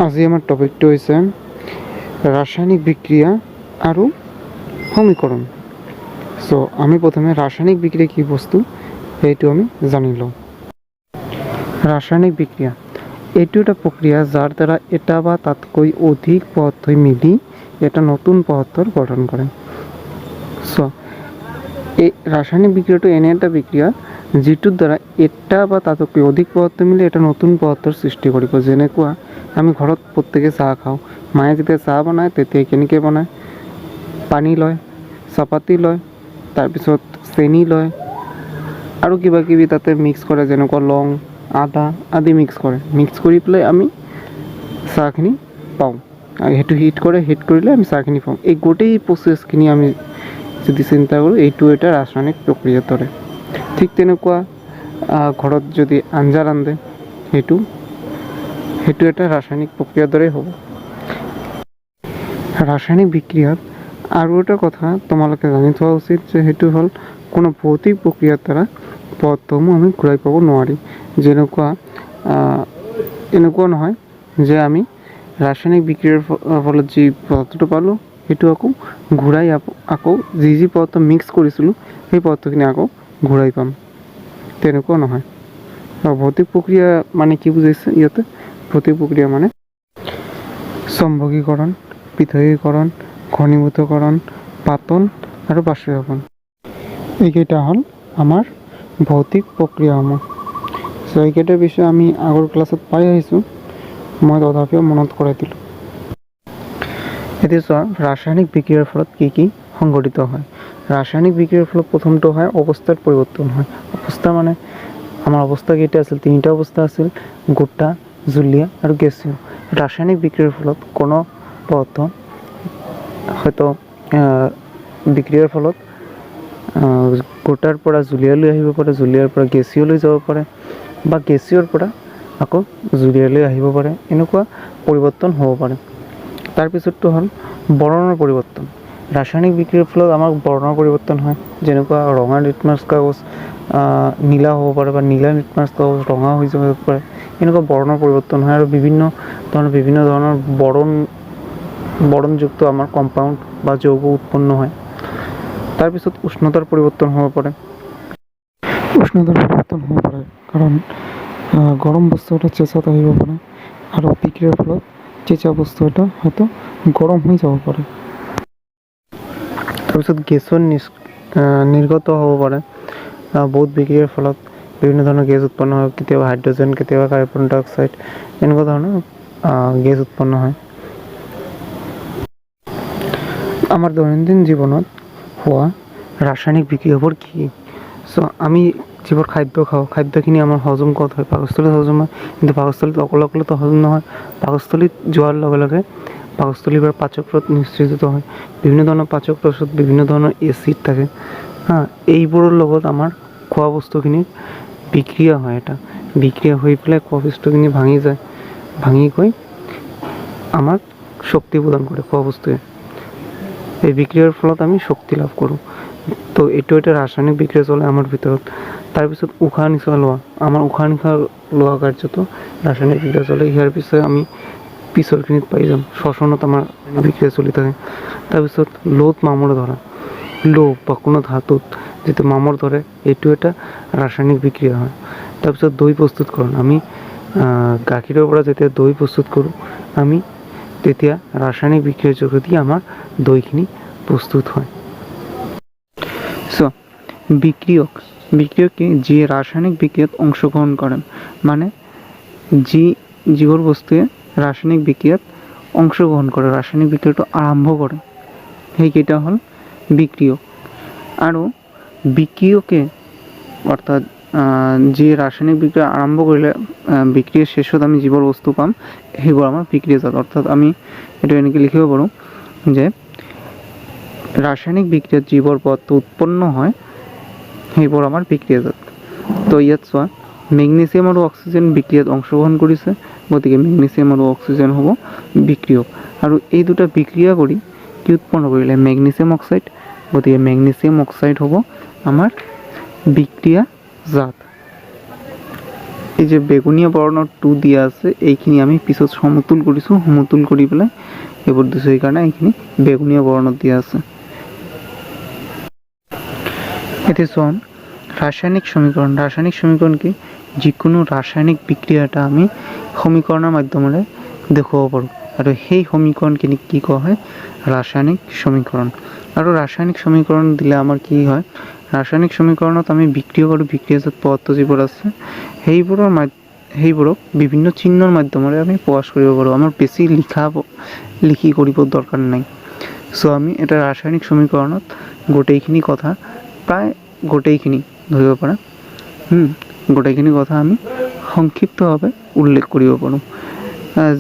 আজি আমাৰ টপিকটো হৈছে ৰাসায়নিক বিক্ৰিয়া আৰু সমীকরণ। সো আমি প্রথমে রাসায়নিক বিক্রিয়া কি বস্তু সেইটো আমি জানি লওঁ। রাসায়নিক বিক্রিয়া এইটো এটা প্রক্রিয়া যার দ্বারা এটা বা তাতকৈ অধিক পদার্থ মিলি এটা নতুন পদাৰ্থৰ গঠন কৰে। সো এই ৰাসায়নিক বিক্ৰিয়াটো এনে এটা বিক্ৰিয়া যিটোৰ দ্বাৰা এটা বা তাতকৈ অধিক পদাৰ্থ মিলি এটা নতুন পদাৰ্থৰ সৃষ্টি কৰিব। যেনেকুৱা আমি ঘৰত প্ৰত্যেকে চাহ খাওঁ, মায়ে যেতিয়া চাহ বনায় তেতিয়া কেনেকৈ বনায়, পানী লয়, চাপাতি লয়, তাৰপিছত চেনি লয় আৰু কিবা কিবি তাতে মিক্স কৰে, যেনেকুৱা লং, আদা আদি মিক্স কৰে। মিক্স কৰি পেলাই আমি চাহখিনি পাওঁ। সেইটো হিট কৰিলে আমি চাহখিনি পাওঁ। এই গোটেই প্ৰচেছখিনি আমি যদি চিন্তা কৰোঁ, এইটো এটা ৰাসায়নিক প্ৰক্ৰিয়াৰ দৰে। ঠিক তেনেকুৱা ঘৰত যদি আঞ্জা ৰান্ধে সেইটো এটা ৰাসায়নিক প্ৰক্ৰিয়াৰ দৰে হ'ব। ৰাসায়নিক বিক্ৰিয়াত আৰু এটা কথা তোমালোকে জানি থোৱা উচিত যে সেইটো হ'ল কোনো ভৌতিক প্ৰক্ৰিয়াৰ দ্বাৰা পদাৰ্থসমূহ আমি ঘূৰাই পাব নোৱাৰি। যেনেকুৱা এনেকুৱা নহয় যে আমি ৰাসায়নিক বিক্ৰিয়াৰ ফলত যি পদাৰ্থটো পালোঁ সেইটো আকৌ ঘূৰাই আকৌ যি পদাৰ্থ মিক্স কৰিছিলোঁ সেই পদাৰ্থখিনি আকৌ ঘূৰাই পাম, তেনেকুৱা নহয়। ভৌতিক প্ৰক্ৰিয়া মানে কি বুজাইছে ইয়াতে? ভৌতিক প্ৰক্ৰিয়া মানে চম্বকীকৰণ, পৃথকীকৰণ, ঘনীভূতকৰণ, পাতন আৰু বাষ্পীভৱন। এইকেইটা হ'ল আমাৰ ভৌতিক প্ৰক্ৰিয়াসমূহ। চ' এইকেইটাৰ বিষয়ে আমি আগৰ ক্লাছত পাই আহিছোঁ, মই তথাপিও মনত কৰাই দিলোঁ। এতিয়া চোৱা, ৰাসায়নিক বিক্ৰিয়াৰ ফলত কি কি সংঘটিত হয়। ৰাসায়নিক বিক্ৰিয়াৰ ফলত প্ৰথমটো হয় অৱস্থাৰ পৰিৱৰ্তন হয়। অৱস্থা মানে আমাৰ অৱস্থা কেইটা আছিল? তিনিটা অৱস্থা আছিল, গোটা, জুলীয়া আৰু গেছীয়। ৰাসায়নিক বিক্ৰিয়াৰ ফলত কোনো পদাৰ্থ হয়তো বিক্ৰিয়াৰ ফলত গোটাৰ পৰা জুলীয়ালৈ আহিব পাৰে, জুলীয়াৰ পৰা গেছীয়লৈ যাব পাৰে, বা গেছীয়ৰ পৰা আকৌ জুলীয়ালৈ আহিব পাৰে। এনেকুৱা পৰিৱৰ্তন হ'ব পাৰে। তাৰপিছতটো হ'ল বৰণৰ পৰিৱৰ্তন। ৰাসায়নিক বিক্ৰিয়াৰ ফলত আমাৰ বৰ্ণৰ পৰিৱৰ্তন হয়। যেনেকুৱা ৰঙা লিটমাছ কাগজ নীলা হ'ব পাৰে, বা নীলা লিটমাছ কাগজ ৰঙা হৈ যাব পাৰে। এনেকুৱা বৰ্ণৰ পৰিৱৰ্তন হয় আৰু বিভিন্ন ধৰণৰ বৰণযুক্ত আমাৰ কম্পাউণ্ড বা যৌগ উৎপন্ন হয়। তাৰপিছত উষ্ণতাৰ পৰিৱৰ্তন হ'ব পাৰে। কাৰণ গৰম বস্তু এটা চেঁচাত আহিব পাৰে আৰু বিক্ৰিয়াৰ ফলত চেঁচা বস্তু এটা হয়তো গৰম হৈ যাব পাৰে। তাৰপিছত গেছৰ নিৰ্গত হ'ব পাৰে। বহুত বিক্ৰিয়াৰ ফলত বিভিন্ন ধৰণৰ গেছ উৎপন্ন হয়, কেতিয়াবা হাইড্ৰজেন, কেতিয়াবা কাৰ্বন ডাই অক্সাইড, এনেকুৱা ধৰণৰ গেছ উৎপন্ন হয়। আমাৰ দৈনন্দিন জীৱনত হোৱা ৰাসায়নিক বিক্ৰিয়াবোৰ কি? চ' আমি যিবোৰ খাদ্য খাওঁ, খাদ্যখিনি আমাৰ হজম ক'ত হয়? পাকস্থলীত হজম হয়। কিন্তু পাকস্থলীত অকলেতো হজম নহয়। পাকস্থলীত যোৱাৰ লগে লগে পাকস্থলীৰ পৰা পাচকৰত নিঃসৃজিত হয়। বিভিন্ন ধৰণৰ পাচক ৰসত বিভিন্ন ধৰণৰ এচিড থাকে। এইবোৰৰ লগত আমাৰ খোৱা বস্তুখিনিৰ বিক্ৰিয়া হয়। এটা বিক্ৰিয়া হৈ পেলাই খোৱা বস্তুখিনি ভাঙি যায়, ভাঙি গৈ আমাক শক্তি প্ৰদান কৰে খোৱা বস্তুৱে। এই বিক্ৰিয়াৰ ফলত আমি শক্তি লাভ কৰোঁ। তো এইটো এটা ৰাসায়নিক বিক্ৰিয়া চলে আমাৰ ভিতৰত। তাৰপিছত উশাহ নিশাহ লোৱা, আমাৰ উশাহ নিশাহ লোৱা কাৰ্যতো ৰাসায়নিক বিক্ৰিয়া চলে। ইয়াৰ পিছতে আমি পিছৰখিনিত পাই যাম, শ্বসনত আমাৰ বিক্ৰিয়া চলি থাকে। তাৰপিছত লৌত মামৰ ধৰা, লৌহ বা কোনো ধাতুত যিটো মামৰ ধৰে, এইটো এটা ৰাসায়নিক বিক্ৰিয়া হয়। তাৰপিছত দৈ প্ৰস্তুতকৰণ, আমি গাখীৰৰ পৰা যেতিয়া দৈ প্ৰস্তুত কৰোঁ, আমি তেতিয়া ৰাসায়নিক বিক্ৰিয়াৰ যোগেদি আমাৰ দৈখিনি প্ৰস্তুত হয়। চ' বিক্ৰিয়ক কি? যিয়ে ৰাসায়নিক বিক্ৰিয়াত অংশগ্ৰহণ কৰেন, মানে যিবোৰ বস্তুৱে ৰাসায়নিক বিক্ৰিয়াত অংশগ্ৰহণ কৰে, ৰাসায়নিক বিক্ৰিয়াটো আৰম্ভ কৰে, সেইকেইটা হ'ল বিক্ৰিয়ক। আৰু বিক্ৰিয়কে অৰ্থাৎ যিয়ে ৰাসায়নিক বিক্ৰিয়া আৰম্ভ কৰিলে বিক্ৰিয়াৰ শেষত আমি যিবোৰ বস্তু পাম সেইবোৰ আমাৰ বিক্ৰিয়াজাত। অৰ্থাৎ আমি এইটো এনেকৈ লিখিব পাৰোঁ যে ৰাসায়নিক বিক্ৰিয়াত যিবোৰ পদাৰ্থ উৎপন্ন হয় সেইবোৰ আমাৰ বিক্ৰিয়াজাত। তো ইয়াত চোৱা, মেগনেছিয়াম আৰু অক্সিজেন বিক্ৰিয়াত অংশগ্ৰহণ কৰিছে, গতিকে মেগনেছিয়াম আৰু অক্সিজেন হ'ব বিক্ৰিয়ক। আৰু এই দুটা বিক্ৰিয়া কৰি কি উৎপন্ন কৰিলে? মেগনেছিয়াম অক্সাইড, গতিকে মেগনেছিয়াম অক্সাইড হ'ব আমাৰ বিক্ৰিয়াজাত। এই যে বেগুনীয়া বৰ্ণৰ 2 দিয়া আছে এইখিনি আমি পিছত সমতুল কৰিছোঁ, সমতুল কৰি পেলাই এইবোৰ দিছোঁ, সেইকাৰণে এইখিনি বেগুনীয়া বৰ্ণত দিয়া আছে। এতিয়া চোন ৰাসায়নিক সমীকৰণ। ৰাসায়নিক সমীকৰণ কি? যিকোনো ৰাসায়নিক বিক্ৰিয়া এটা আমি সমীকৰণৰ মাধ্যমেৰে দেখুৱাব পাৰোঁ আৰু সেই সমীকৰণখিনিক কি কোৱা হয়? ৰাসায়নিক সমীকৰণ। আৰু ৰাসায়নিক সমীকৰণ দিলে আমাৰ কি হয়? ৰাসায়নিক সমীকৰণত আমি বিক্ৰিয়ক আৰু বিক্ৰিয়াজাত পদাৰ্থ যিবোৰ আছে সেইবোৰক বিভিন্ন চিহ্নৰ মাধ্যমেৰে আমি প্ৰকাশ কৰিব পাৰোঁ। আমাৰ বেছি লিখি কৰিব দৰকাৰ নাই। চ' আমি এটা ৰাসায়নিক সমীকৰণত গোটেইখিনি কথা, প্ৰায় গোটেইখিনি ধৰিব পাৰা, গোটেইখিনি কথা আমি সংক্ষিপ্তভাৱে উল্লেখ কৰিব পাৰোঁ।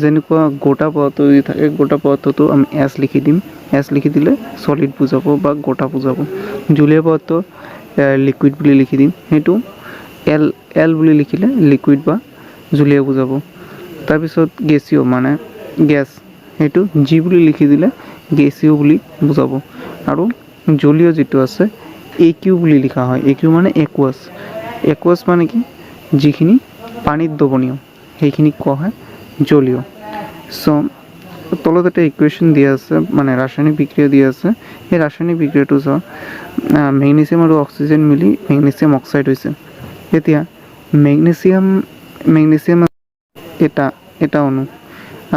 যেনেকুৱা গোটা পদাৰ্থ যদি থাকে, গোটা পদাৰ্থটো আমি এছ লিখি দিম। এছ লিখি দিলে চলিড বুজাব বা গোটা বুজাব। জলীয় পদাৰ্থ লিকুইড বুলি লিখি দিম, সেইটো এল বুলি লিখিলে লিকুইড বা জলীয় বুজাব। তাৰপিছত গেছীয় মানে গেছ, সেইটো জি বুলি লিখি দিলে গেছীয় বুলি বুজাব। আৰু জলীয় যিটো আছে এ কিউ বুলি লিখা হয়। এ কিউ মানে একুৱাছ। একুৱাছ মানে কি? যিখিনি পানীত দ্ৰৱণীয় সেইখিনিক কোৱা হয় জলীয়। চ' তলত এটা ইকুৱেশ্যন দিয়া আছে, মানে ৰাসায়নিক বিক্ৰিয়া দিয়া আছে। সেই ৰাসায়নিক বিক্ৰিয়াটো চাওঁ, মেগনেছিয়াম আৰু অক্সিজেন মিলি মেগনেছিয়াম অক্সাইড হৈছে। এতিয়া মেগনেছিয়াম এটা অণু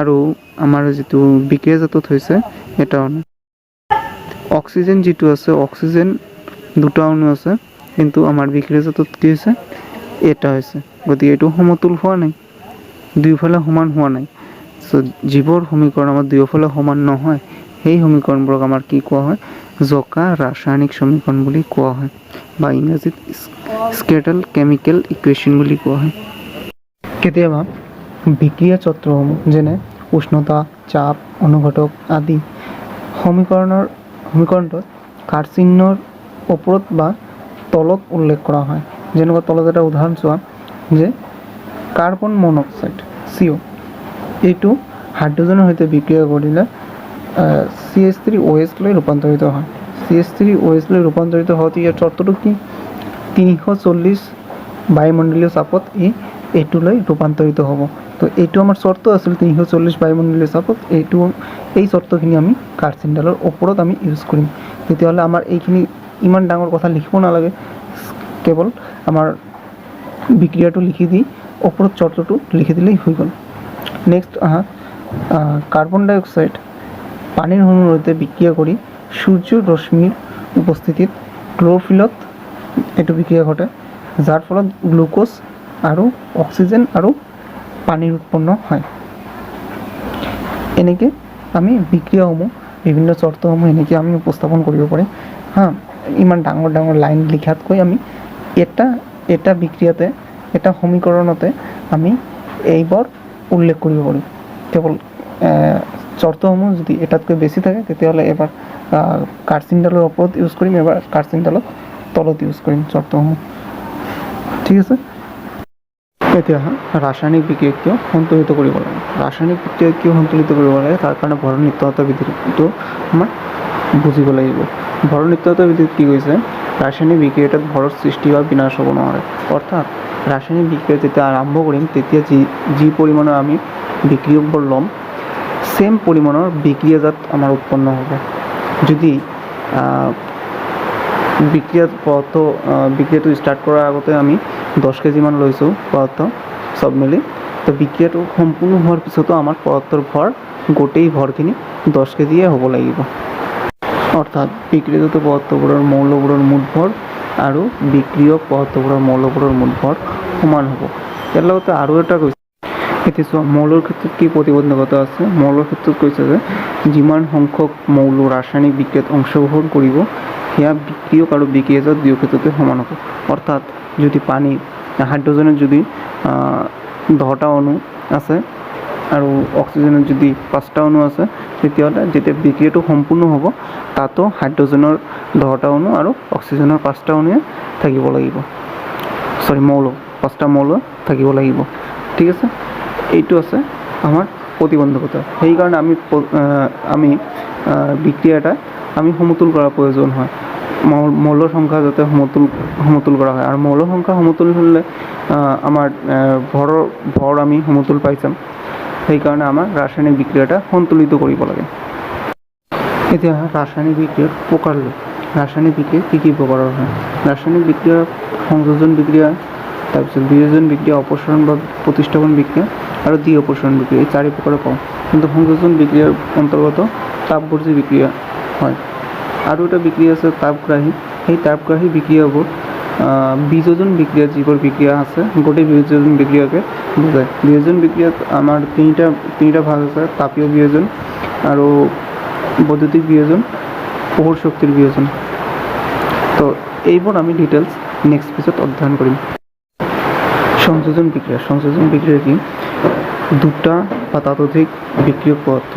আৰু আমাৰ যিটো বিক্ৰিয়াজাতত হৈছে এটা অণু। অক্সিজেন যিটো আছে, অক্সিজেন দুটা অণু আছে, কিন্তু আমাৰ বিক্ৰিয়াজাতত কি হৈছে? এটা হৈছে। গতিকে এইটো সমতুল হোৱা নাই, দুয়োফালে সমান হোৱা নাই। চ' যিবোৰ সমীকৰণ আমাৰ দুয়োফালে সমান নহয়, সেই সমীকৰণবোৰক আমাৰ কি কোৱা হয়? জোকা ৰাসায়নিক সমীকৰণ বুলি কোৱা হয়, বা ইংৰাজীত স্কেটাল কেমিকেল ইকুৱেশ্যন বুলি কোৱা হয়। কেতিয়াবা বিক্ৰিয়া চক্ৰসমূহ যেনে উষ্ণতা, চাপ, অনুঘটক আদি সমীকৰণটোত কাঠ চিহ্নৰ ওপৰত বা তলত উল্লেখ কৰা হয়। যেনেকুৱা তলত এটা উদাহৰণ চোৱা, যে কাৰ্বন মনক্সাইড CO, এইটো হাইড্ৰজেনৰ সৈতে বিক্ৰিয়া কৰিলে CH3OH লৈ ৰূপান্তৰিত হয়। CH3OH লৈ ৰূপান্তৰিত হওঁতে ইয়াৰ চৰ্তটো কি? 340 বায়ুমণ্ডলীয় চাপত এইটোলৈ ৰূপান্তৰিত হ'ব। তো এইটো আমাৰ চৰ্ত আছিল 340 বায়ুমণ্ডলীয় চাপত। এই চৰ্তখিনি আমি কাঠচিনডালৰ ওপৰত আমি ইউজ কৰিম। তেতিয়াহ'লে আমাৰ এইখিনি ইমান ডাঙৰ কথা লিখিব নালাগে, কেৱল আমাৰ বিক্ৰিয়াটো লিখি দি ওপৰত চৰ্তটো লিখি দিলেই হৈ গ'ল। নেক্সট কাৰ্বন ডাই অক্সাইড পানীৰ অণুৰ সৈতে বিক্ৰিয়া কৰি সূৰ্যৰ ৰশ্মিৰ উপস্থিতিত ক্ল'ৰ'ফিলত এইটো বিক্ৰিয়া ঘটে, যাৰ ফলত গ্লুক'জ আৰু অক্সিজেন আৰু পানীৰ উৎপন্ন হয়। এনেকৈ আমি বিক্ৰিয়াসমূহ, বিভিন্ন চৰ্তসমূহ এনেকৈ আমি উপস্থাপন কৰিব পাৰিম। ইমান ডাঙৰ ডাঙৰ লাইন লিখাতকৈ আমি এটা বিক্ৰিয়াতে, এটা সমীকৰণতে আমি এইবোৰ উল্লেখ কৰিব পাৰিম। কেৱল চৰ্তসমূহ যদি এটাতকৈ বেছি থাকে, তেতিয়াহ'লে এবাৰ কাঠচিনডালৰ ওপৰত ইউজ কৰিম, এবাৰ কাঠচিনডালত তলত ইউজ কৰিম চৰ্তসমূহ। ঠিক আছে। এতিয়া ৰাসায়নিক বিক্ৰিয়া কিয় সন্তুলিত কৰিব লাগে? ৰাসায়নিক বিক্ৰিয়া কিয় সন্তুলিত কৰিব লাগে? তাৰ কাৰণে ভৰ নিত্যতা বিধিটো আমাৰ বুজিব লাগিব। ভৰ নিত্যতা বিধিত কি কৈছে? ৰাসায়নিক বিক্ৰিয়াটোত ভৰৰ সৃষ্টি বা বিনাশ হ'ব নোৱাৰে। অৰ্থাৎ ৰাসায়নিক বিক্ৰিয়া যেতিয়া আৰম্ভ কৰিম, তেতিয়া যি পৰিমাণৰ আমি বিক্ৰিয়কবোৰ ল'ম, চেম পৰিমাণৰ বিক্ৰিয়াজাত আমাৰ উৎপন্ন হ'ব। যদি বিক্ৰিয়াটো ষ্টাৰ্ট কৰাৰ আগতে আমি 10 কেজিমান লৈছোঁ পদাৰ্থ চব মিলি, তো বিক্ৰিয়াটো সম্পূৰ্ণ হোৱাৰ পিছতো আমাৰ পদাৰ্থৰ ভৰ, গোটেই ভৰখিনি 10 কেজিয়ে হ'ব লাগিব। অৰ্থাৎ বিক্ৰিয়াজাত পদাৰ্থবোৰৰ মৌলবোৰৰ মুঠ ভৰ আৰু বিক্ৰিয়ক পদাৰ্থবোৰৰ মৌলবোৰৰ মুঠ ভৰ সমান হ'ব। ইয়াৰ লগতে আৰু এটা কৈছে, এতিয়া চোৱা মৌলৰ ক্ষেত্ৰত কি প্ৰতিবন্ধকতা আছে? মৌলৰ ক্ষেত্ৰত কৈছে যে যিমান সংখ্যক মৌল ৰাসায়নিক বিক্ৰিয়াত অংশগ্ৰহণ কৰিব, সেয়া বিক্ৰিয়ক আৰু বিক্ৰিয়াজাত দুয়ো ক্ষেত্ৰতে সমান হ'ব। অৰ্থাৎ যদি হাইড্ৰজেনত যদি 10টা অণু আছে আৰু অক্সিজেনত যদি 5টা অণু আছে, তেতিয়াহ'লে যেতিয়া বিক্ৰিয়াটো সম্পূৰ্ণ হ'ব, তাতো হাইড্ৰজেনৰ 10টা অণু আৰু অক্সিজেনৰ 5টা অণুৱে থাকিব লাগিব। মৌল 5টা মৌল থাকিব লাগিব। ঠিক আছে। এইটো আছে আমাৰ প্ৰতিবন্ধকতা। সেইকাৰণে আমি বিক্ৰিয়া এটা আমি সমতুল কৰাৰ প্ৰয়োজন হয়। মৌল সংখ্যা যাতে সমতুল কৰা হয়, আৰু মৌল সংখ্যা সমতুল হ'লে আমাৰ ভৰ আমি সমতুল পাই যাম। সেইকাৰণে আমাৰ ৰাসায়নিক বিক্ৰিয়াটা সন্তুলিত কৰিব লাগে। এতিয়া ৰাসায়নিক বিক্ৰিয়াৰ প্ৰকাৰ লৈ, ৰাসায়নিক বিক্ৰিয়া কি প্ৰকাৰৰ হয়? ৰাসায়নিক বিক্ৰিয়া সংযোজন বিক্ৰিয়া, তাৰপিছত বিয়োজন বিক্ৰিয়া, অপসাৰণ বা প্ৰতিস্থাপন বিক্ৰিয়া আৰু দ্বি অপসাৰণ বিক্ৰিয়া, এই 4 প্ৰকাৰে পাওঁ। কিন্তু সংযোজন বিক্ৰিয়াৰ অন্তৰ্গত তাপবৰ্জী বিক্ৰিয়া হয়। আৰু এটা বিক্ৰিয়া আছে তাপগ্ৰাহী। সেই তাপগ্ৰাহী বিক্ৰিয়াবোৰ বিয়োজন বিক্ৰিয়া যিবোৰ বিক্ৰিয়া আছে, গোটেই বিয়োজন বিক্ৰিয়াকে বুজায়। বিয়োজন বিক্ৰিয়াত আমাৰ তিনিটা ভাগ আছে: তাপীয় বিয়োজন, আৰু বৈদ্যুতিক বিয়োজন, পোহৰ শক্তিৰ বিয়োজন। তো এইবোৰ আমি ডিটেইলছ নেক্সট পেজত অধ্যয়ন কৰিম। সংযোজন বিক্ৰিয়া কি? দুটা বা ততোধিক বিক্রিয়ক পদার্থ,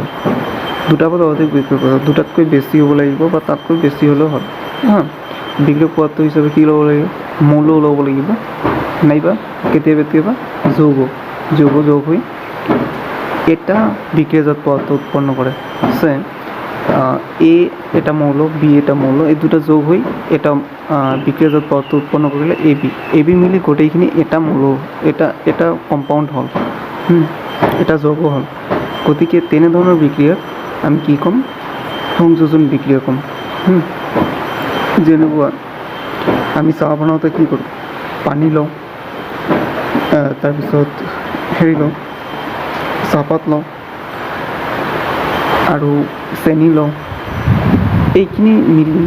দুটাতকৈ বেছি হ'ব লাগিব বা তাতকৈ বেছি হ'লেও হয়। বিক্রিয়ক পদার্থ হিচাপে কি ল'ব লাগিব? মৌল ল'ব লাগিব, নাইবা কেতিয়াবা যৌগ হৈ এটা বিক্রিয়াজাত পদার্থ উৎপন্ন কৰে। এ এটা মৌল, বি এটা মৌল, এই দুটা যোগ হৈ এটা বিক্রিয়াজাত পদার্থ উৎপন্ন কৰিলে এবি মিলি গোটেইখিনি এটা মৌল, এটা কম্পাউণ্ড হ'ল, এটা যৌগ হ'ল। গতিকে তেনেধৰণৰ বিক্ৰিয়াক আমি কি ক'ম? সংযোজন বিক্ৰিয়া ক'ম। যেনেকুৱা আমি চাহ বনাওঁতে কি কৰোঁ? পানী লওঁ, তাৰপিছত লওঁ, চাহপাত লওঁ আৰু চেনি লওঁ। এইখিনি মিলি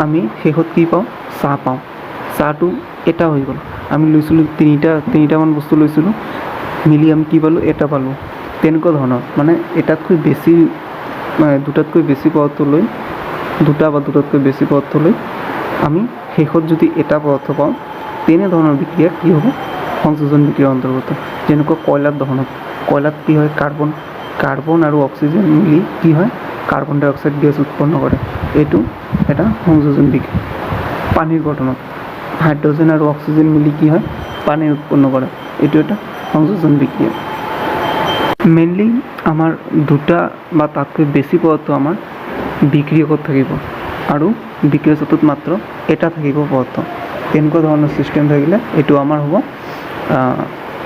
আমি শেষত কি পাওঁ? চাহ পাওঁ। চাহটো এটা হৈ গ'ল। আমি লৈছিলোঁ তিনিটামান বস্তু লৈছিলোঁ, মিলি আমি কি পালোঁ? এটা পালোঁ। তেনেকুৱা ধৰণৰ, মানে দুটাতকৈ বেছি পদাৰ্থ লৈ, দুটা বা দুটাতকৈ বেছি পদাৰ্থ লৈ আমি শেষত যদি এটা পদাৰ্থ পাওঁ, তেনেধৰণৰ বিক্ৰিয়া কি হ'ব? সংযোজন বিক্ৰিয়াৰ অন্তৰ্গত। যেনেকুৱা কয়লাত কি হয়? কাৰ্বন আৰু অক্সিজেন মিলি কি হয়? কাৰ্বন ডাই অক্সাইড গেছ উৎপন্ন কৰে। এইটো এটা সংযোজন বিক্ৰিয়া। পানীৰ গঠনত হাইড্ৰজেন আৰু অক্সিজেন মিলি কি হয়? পানী উৎপন্ন কৰে। এইটো এটা সংযোজন বিক্ৰিয়া। মেইনলি আমাৰ দুটা বা তাতকৈ বেছি পদাৰ্থ আমাৰ বিক্ৰিয়কত থাকিব, আৰু বিক্ৰিয়াজাতত মাত্ৰ এটা থাকিব পদাৰ্থ। তেনেকুৱা ধৰণৰ ছিষ্টেম থাকিলে এইটো আমাৰ হ'ব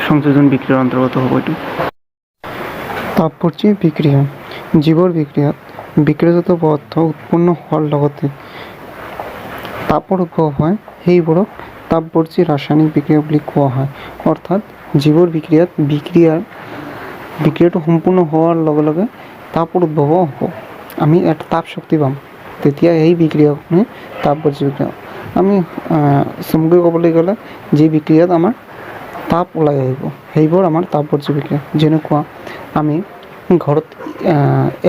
সংযোজন বিক্ৰিয়াৰ অন্তৰ্গত হ'ব। এইটো তাপবৰ্জী বিক্ৰিয়া, যিবোৰ বিক্ৰিয়াত বিক্ৰিয়াজাত পদাৰ্থ উৎপন্ন হোৱাৰ লগতে তাপৰ উদ্ভৱ হয়, সেইবোৰক তাপবৰ্জী ৰাসায়নিক বিক্ৰিয়া বুলি কোৱা হয়। অৰ্থাৎ যিবোৰ বিক্ৰিয়াত বিক্ৰিয়াটো সম্পূৰ্ণ হোৱাৰ লগে লগে তাপৰ উদ্ভৱ হ'ব, আমি এটা তাপ শক্তি পাম, তেতিয়া সেই বিক্ৰিয়াখনে তাপবৰ্জী বিক্ৰিয়া। আমি চমুকৈ ক'বলৈ গ'লে যি বিক্ৰিয়াত আমাৰ তাপ ওলাই আহিব, সেইবোৰ আমাৰ তাপবৰ্জী বিক্ৰিয়া। যেনেকুৱা আমি ঘৰত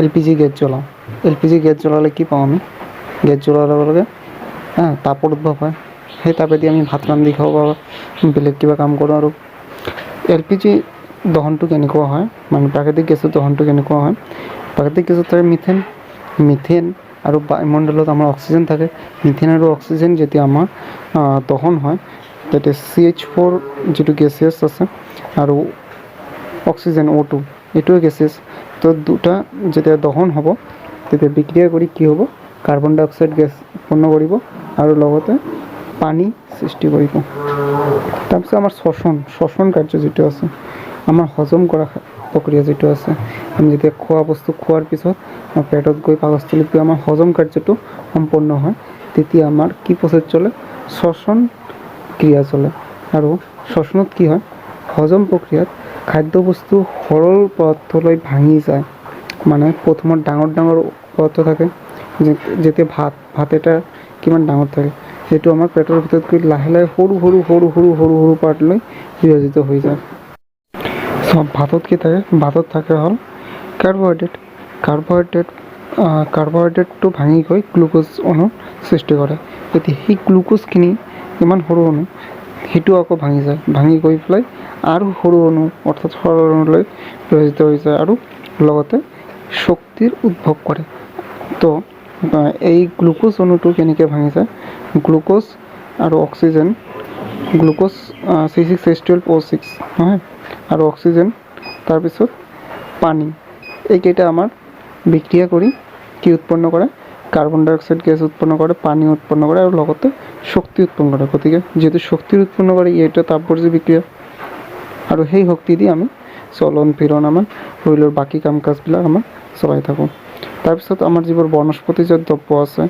LPG গেছ জ্বলাওঁ। LPG গেছ জ্বলালে কি পাওঁ? আমি গেছ জ্বলোৱাৰ লগে লগে তাপৰ উদ্ভৱ হয়। সেই তাপেদি আমি ভাত ৰান্ধি খাওঁ বা বেলেগ কিবা কাম কৰোঁ। আৰু LPG দহনটো কেনেকুৱা হয়, মানে প্ৰাকৃতিক গেছৰ দহনটো কেনেকুৱা হয়? প্ৰাকৃতিক গেছত থাকে মিথেন আৰু বায়ুমণ্ডলত আমাৰ অক্সিজেন থাকে। মিথেন আৰু অক্সিজেন যেতিয়া আমাৰ দহন হয়, তেতিয়া CH4 যিটো গেছেছ আছে আৰু অক্সিজেন O2, এইটোৱে গেছেছ। তো দুটা যেতিয়া দহন হ'ব, তেতিয়া বিক্ৰিয়া কৰি কি হ'ব? কাৰ্বন ডাই অক্সাইড গেছ উৎপন্ন কৰিব আৰু লগতে পানী সৃষ্টি কৰিব। তাৰপিছত আমাৰ শ্বসন কাৰ্য যিটো আছে, আমাৰ হজম কৰা প্ৰক্ৰিয়া যিটো আছে, আমি যেতিয়া খোৱা বস্তু খোৱাৰ পিছত পেটত গৈ পাকস্থলীত গৈ আমাৰ হজম কাৰ্যটো সম্পন্ন হয়, তেতিয়া আমাৰ কি প্ৰচেছ চলে? শ্বসন ক্ৰিয়া চলে। আৰু শ্বসনত কি হয়? হজম প্ৰক্ৰিয়াত খাদ্যবস্তু সৰল পদাৰ্থলৈ ভাঙি যায়। মানে প্ৰথমত ডাঙৰ পদাৰ্থ থাকে, যেতিয়া ভাত এটা কিমান ডাঙৰ থাকে, সেইটো আমাৰ পেটৰ ভিতৰত গৈ লাহে লাহে সৰু পাৰ্টলৈ বিভাজিত হৈ যায়। ভাতত কি থাকে? ভাতত থাকে হ'ল কাৰ্বহাইড্ৰেটটো ভাঙি গৈ গ্লুক'জ অণুৰ সৃষ্টি কৰে। এতিয়া সেই গ্লুক'জখিনি ইমান সৰু অণু, সেইটো আকৌ ভাঙি যায়, ভাঙি গৈ পেলাই আৰু সৰু অণু অৰ্থাৎ সৰল অণুলৈ বিভাজিত হৈ যায় আৰু লগতে শক্তিৰ উদ্ভৱ কৰে। তো এই গ্লুক'জ অণুটো কেনেকৈ ভাঙি যায়? গ্লুক'জ আৰু অক্সিজেন, গ্লুক'জ C6H12O6 নহয়, আৰু অক্সিজেন, তাৰপিছত পানী, এইকেইটা আমাৰ বিক্ৰিয়া কৰি কি উৎপন্ন কৰে? কাৰ্বন ডাই অক্সাইড গেছ উৎপন্ন কৰে, পানী উৎপন্ন কৰে আৰু লগতে শক্তি উৎপন্ন কৰে। গতিকে যিহেতু শক্তি উৎপন্ন কৰে এইটো তাপবৰ্জি বিক্ৰিয়া, আৰু সেই শক্তি দি আমি চলন ফিৰণ আমাৰ শৰীৰৰ বাকী কাম কাজবিলাক আমাৰ চলাই থাকোঁ। তাৰপিছত আমাৰ যিবোৰ বনস্পতিজাত দ্ৰব্য আছে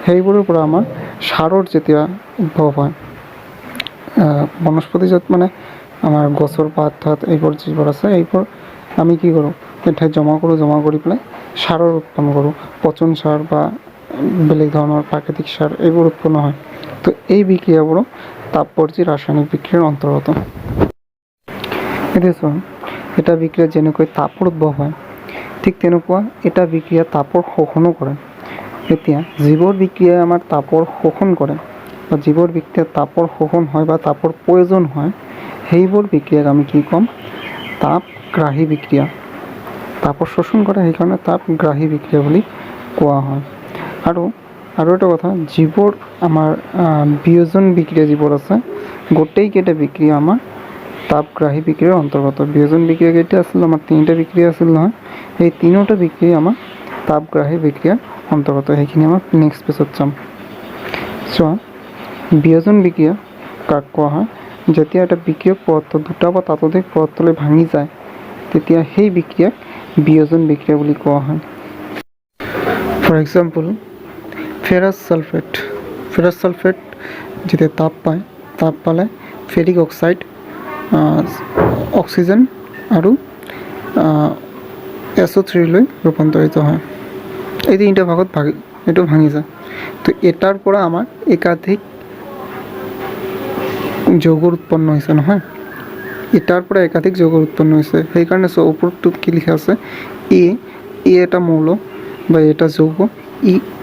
সেইবোৰৰ পৰা আমাৰ সাৰৰ যেতিয়া উদ্ভৱ হয়, বনস্পতিজাত মানে আমাৰ গছৰ পাত ঠাত এইবোৰ যিবোৰ আছে এইবোৰ আমি কি কৰোঁ, এঠাইত জমা কৰি পেলাই সাৰৰ উৎপন্ন কৰোঁ। পচন সাৰ বা বেলেগ ধৰণৰ প্ৰাকৃতিক সাৰ এইবোৰ উৎপন্ন হয়। তো এই বিক্ৰিয়াবোৰো তাপবৰ্জি ৰাসায়নিক বিক্ৰিয়াৰ অন্তৰ্গত। এতিয়া চোৱা, এটা বিক্ৰিয়াত যেনেকৈ তাপৰ উদ্ভৱ হয় ঠিক তেনেকুৱা এটা বিক্ৰিয়া তাপৰ শোষণো কৰে। এতিয়া যিবোৰ বিক্ৰিয়াই আমাৰ তাপৰ শোষণ কৰে বা যিবোৰ বিক্ৰিয়াত তাপৰ শোষণ হয় বা তাপৰ প্ৰয়োজন হয় সেইবোৰ বিক্ৰিয়াক আমি কি ক'ম, তাপগ্ৰাহী বিক্ৰিয়া। তাপৰ শোষণ কৰে সেইকাৰণে তাপগ্ৰাহী বিক্ৰিয়া বুলি কোৱা হয়। আৰু এটা কথা, যিবোৰ আমাৰ বিয়োজন বিক্ৰিয়া যিবোৰ আছে গোটেইকেইটা বিক্ৰিয়া আমাৰ তাপগ্ৰাহী বিক্ৰিয়াৰ অন্তৰ্গত। বিয়োজন বিক্ৰিয়া কেইটা আছিল, আমাৰ তিনিটা বিক্ৰিয়া আছিল নহয়, এই তিনিওটা বিক্ৰিয়া আমাৰ তাপগ্ৰাহী বিক্ৰিয়াৰ অন্তৰ্গত। সেইখিনি আমাৰ নেক্সট পেজত চাম। চোৱা, বিয়োজন বিক্ৰিয়া কাক কোৱা হয়, যেতিয়া এটা বিক্ৰিয়ক পদাৰ্থ দুটা বা ততোধিক পদাৰ্থলৈ ভাঙি যায় তেতিয়া সেই বিক্ৰিয়াক বিয়োজন বিক্ৰিয়া বুলি কোৱা হয়। ফৰ এক্সাম্পল, ফেৰাছ ছালফেট যেতিয়া তাপ পালে ফেৰিক অক্সাইড, অক্সিজেন আৰু SO3লৈ ৰূপান্তৰিত হয়। এই তিনিটা ভাগত এইটো ভাঙি যায়। তো এটাৰ পৰা আমাৰ একাধিক যৌগৰ উৎপন্ন হৈছে নহয়, এটাৰ পৰা একাধিক যৌগৰ উৎপন্ন হৈছে। সেইকাৰণে ওপৰটোত কি লিখা আছে, এটা মৌল বা এটা যৌগ,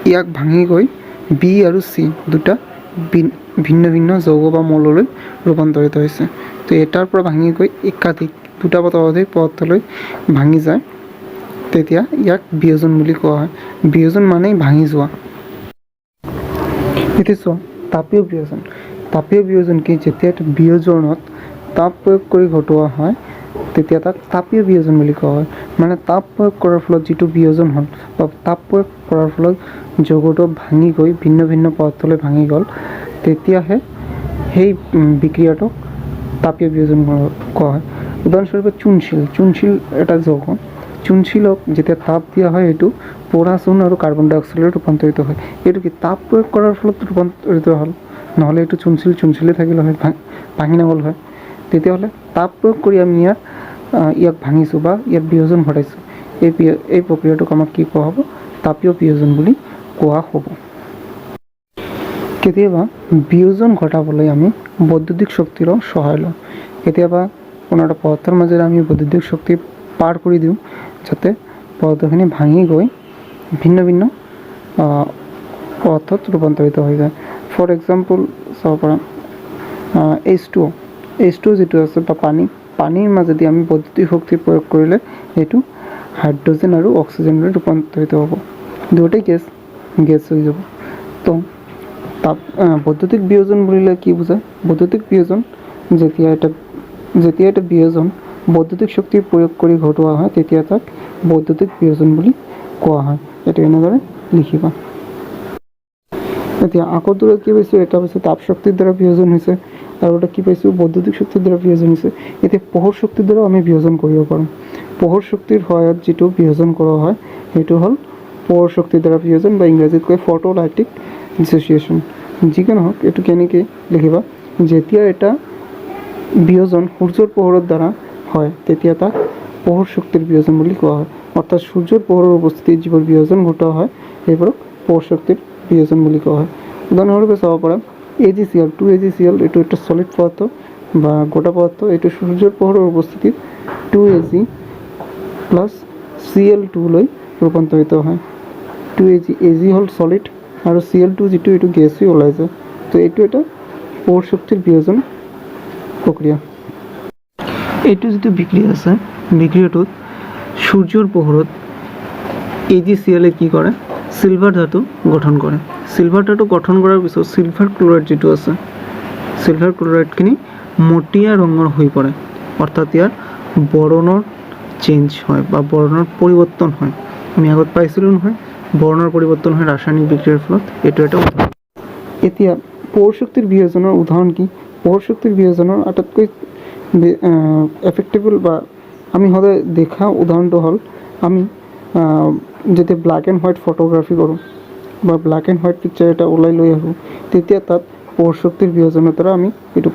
ইয়াক ভাঙি গৈ বি আৰু চি দুটা ভিন্ন ভিন্ন যৌগ বা মৌললৈ ৰূপান্তৰিত হৈছে। তো এটাৰ পৰা ভাঙি গৈ একাধিক দুটা বা ততোধিক পদাৰ্থলৈ ভাঙি যায় তেতিয়া ইয়াক বিয়োজন বুলি কোৱা হয়। বিয়োজন মানেই ভাঙি যোৱা। এতিয়া চোৱা, তাপীয় বিয়োজন কি, যেতিয়া এটা বিয়োজনত তাপ প্ৰয়োগ কৰি ঘটোৱা হয় তেতিয়া তাক তাপীয় বিয়োজন বুলি কোৱা হয়। মানে তাপ প্ৰয়োগ কৰাৰ ফলত যিটো বিয়োজন হ'ল বা তাপ প্ৰয়োগ কৰাৰ ফলত যৌগটো ভাঙি গৈ ভিন্ন ভিন্ন পদাৰ্থলৈ ভাঙি গ'ল তেতিয়াহে সেই বিক্ৰিয়াটোক তাপীয় বিয়োজন কোৱা হয়। উদাহৰণস্বৰূপে চূণশিল এটা যৌগ, চূণশিলক যেতিয়া তাপ দিয়া হয় এইটো পোৰা চূণ আৰু কাৰ্বন ডাই অক্সাইডলৈ ৰূপান্তৰিত হয়। এইটো কি তাপ প্ৰয়োগ কৰাৰ ফলত ৰূপান্তৰিত হ'ল, নহ'লে এইটো চূণশিলে থাকিলে হয়, ভাঙি নগ'ল হয়। তেতিয়াহ'লে তাপ প্ৰয়োগ কৰি আমি ইয়াক ভাঙিছোঁ বা ইয়াক বিয়োজন ঘটাইছোঁ। এই প্ৰক্ৰিয়াটোক আমাক কি কোৱা হ'ব, তাপীয় বিয়োজন বুলি কোৱা হ'ব। কেতিয়াবা বিয়োজন ঘটাবলৈ আমি বৈদ্যুতিক শক্তিৰো সহায় লওঁ। কেতিয়াবা কোনো এটা পদাৰ্থৰ মাজেৰে আমি বৈদ্যুতিক শক্তি পাৰ কৰি দিওঁ যাতে পদাৰ্থখিনি ভাঙি গৈ ভিন্ন ভিন্ন পদাৰ্থত ৰূপান্তৰিত হৈ যায়। ফৰ এক্সাম্পল চাব পাৰা, H2O যিটো আছে বা পানীৰ মাজেদি আমি বৈদ্যুতিক শক্তি প্ৰয়োগ কৰিলে এইটো হাইড্ৰজেন আৰু অক্সিজেনলৈ ৰূপান্তৰিত হ'ব। দুয়োটাই গেছ হৈ যাব। তো বৈদ্যুতিক বিয়োজন বুলিলে কি বুজায়? বৈদ্যুতিক বিয়োজন যেতিয়া এটা বিয়োজন বৈদ্যুতিক শক্তি প্ৰয়োগ কৰি ঘটোৱা হয় তেতিয়া তাক বৈদ্যুতিক বিয়োজন বুলি কোৱা হয়। এইটো এনেদৰে লিখিবা। এতিয়া আকৌ দূৰত কি পাইছোঁ, এটা পাইছোঁ তাপ শক্তিৰ দ্বাৰা বিয়োজন হৈছে আৰু এটা কি পাইছোঁ, বৈদ্যুতিক শক্তিৰ দ্বাৰা বিয়োজন হৈছে। এতিয়া পোহৰ শক্তিৰ দ্বাৰাও আমি বিয়োজন কৰিব পাৰোঁ। পোহৰ শক্তিৰ সহায়ত যিটো বিয়োজন কৰা হয় সেইটো হ'ল পোহৰ শক্তিৰ দ্বাৰা বিয়োজন বা ইংৰাজীত কয় ফটোলাইটিক ডিছ'চিয়েশ্যন। যি কি নহওক, এইটো কেনেকৈ লিখিবা, যেতিয়া এটা বিয়োজন সূৰ্যৰ পোহৰৰ দ্বাৰা হয় তেতিয়া তাক পোহৰ শক্তিৰ বিয়োজন বুলি কোৱা হয়। অৰ্থাৎ সূৰ্যৰ পোহৰৰ উপস্থিতিত যিবোৰ বিয়োজন ঘটোৱা হয় সেইবোৰক পোহৰ শক্তিৰ বিয়োজন বুলি কোৱা হয়। উদাহৰণস্বৰূপে চাব পাৰা, AgCl 2AgCl এইটো একটা সলিড পদাৰ্থ বা গোটা পদাৰ্থ। এইটো সূৰ্যৰ পোহৰৰ উপস্থিতিত 2Ag প্লাছ Cl2 লৈ ৰূপান্তৰিত হয়। 2Ag হ'ল সলিড আৰু Cl2 যিটো এইটো গেছ হৈ ওলাই যায়। তো এইটো এটা পোহৰ শক্তিৰ বিয়োজন প্ৰক্ৰিয়া। এইটো যিটো বিক্ৰিয়া আছে, বিক্ৰিয়াটোত সূৰ্যৰ পোহৰত AgCl কি কৰে, সিলভাৰ ধাতু গঠন কৰে। সিলভাৰ ধাতু গঠন কৰাৰ পিছত সিলভাৰ ক্লৰাইড যিটো আছে, সিলভাৰ ক্লৰাইডখিনি মটীয়া ৰঙৰ হৈ পৰে। অৰ্থাৎ ইয়াৰ বৰণৰ চেঞ্জ হয় বা বৰণৰ পৰিৱৰ্তন হয়। আমি আগত পাইছিলোঁ নহয় বৰ্ণৰ পৰিৱৰ্তন হয় ৰাসায়নিক বিক্ৰিয়াৰ ফলত, এইটো এটা উদাহৰণ। এতিয়া পৌৰশক্তিৰ বিয়োজনৰ উদাহৰণ কি? পৌৰশক্তিৰ বিয়োজনৰ আটাইতকৈ এফেক্টেবল বা আমি সদায় দেখা উদাহৰণটো হ'ল আমি যেতিয়া ব্লেক এণ্ড হোৱাইট ফটোগ্ৰাফী কৰোঁ বা ব্লেক এণ্ড হোৱাইট পিকচাৰ এটা ওলাই লৈ আহোঁ, তেতিয়া তাত পৌৰশক্তিৰ বিয়োজনৰ দ্বাৰা আমি এইটো